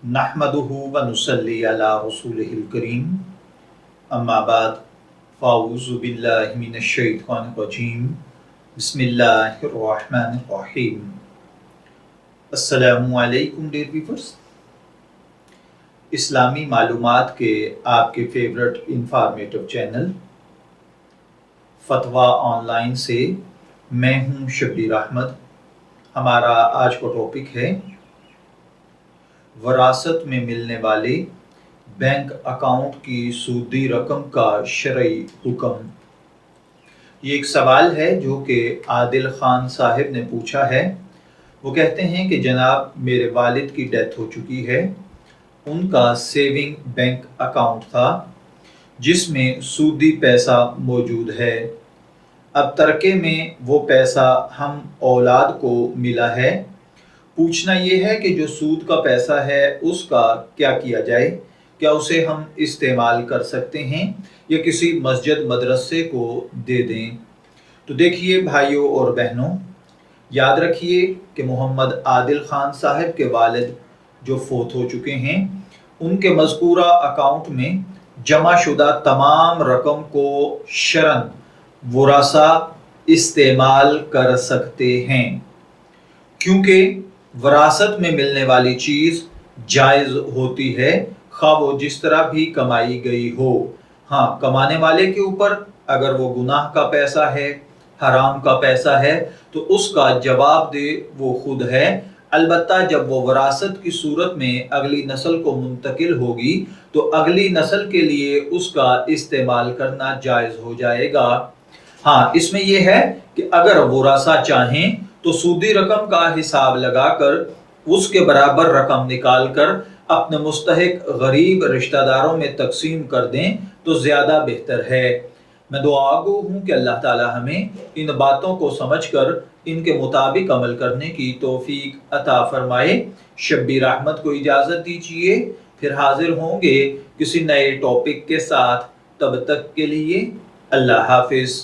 नहमदुहु व नुसल्ली अला रसूलिहिल करीम अम्मा बाद फ़ाऊज़ु बिल्लाहि मिनश शैतानिर रजीम बिस्मिल्लाहिर रहमानिर रहीम। अस्सलामु अलैकुम डियर व्यूअर्स, इस्लामी मालूमात के आपके फेवरेट इंफॉर्मेटिव चैनल फतवा ऑनलाइन से मैं हूं शब्बीर अहमद। हमारा आज का टॉपिक है वरासत में मिलने वाले बैंक अकाउंट की सूदी रकम का शरई हुक्म। ये एक सवाल है जो कि आदिल खान साहिब ने पूछा है। वो कहते हैं कि जनाब, मेरे वालिद की डेथ हो चुकी है। उनका सेविंग बैंक अकाउंट था जिसमें सूदी पैसा मौजूद है। अब तरके में वो पैसा हम औलाद को मिला है। पूछना ये है कि जो सूद का पैसा है उसका क्या किया जाए? क्या उसे हम इस्तेमाल कर सकते हैं या किसी मस्जिद मदरसे को दे दें? तो देखिए भाइयों और बहनों, याद रखिए कि मोहम्मद आदिल खान साहब के वालिद जो फोत हो चुके हैं, उनके मज़कूरा अकाउंट में जमा शुदा तमाम रकम को शरन वरासा इस्तेमाल कर सकते हैं, क्योंकि वरासत में मिलने वाली चीज़ जायज़ होती है, खा वो जिस तरह भी कमाई गई हो। हाँ, कमाने वाले के ऊपर अगर वो गुनाह का पैसा है, हराम का पैसा है, तो उसका जवाब दे वो खुद है। अलबत्ता जब वो वरासत की सूरत में अगली नस्ल को मुंतकिल होगी तो अगली नस्ल के लिए उसका इस्तेमाल करना जायज़ हो जाएगा। हाँ, इसमें यह है कि अगर वरासा चाहें तो सूदी रकम का हिसाब लगाकर उसके बराबर रकम निकाल कर अपने मुस्तहिक गरीब रिश्तेदारों में तकसीम कर दें तो ज़्यादा बेहतर है। मैं दुआगो हूँ कि अल्लाह ताला हमें इन बातों को समझकर इनके मुताबिक अमल करने की तौफीक अता फरमाए। शब्बीर अहमद को इजाज़त दीजिए, फिर हाजिर होंगे किसी नए टॉपिक के साथ। तब तक के लिए अल्लाह हाफिज़।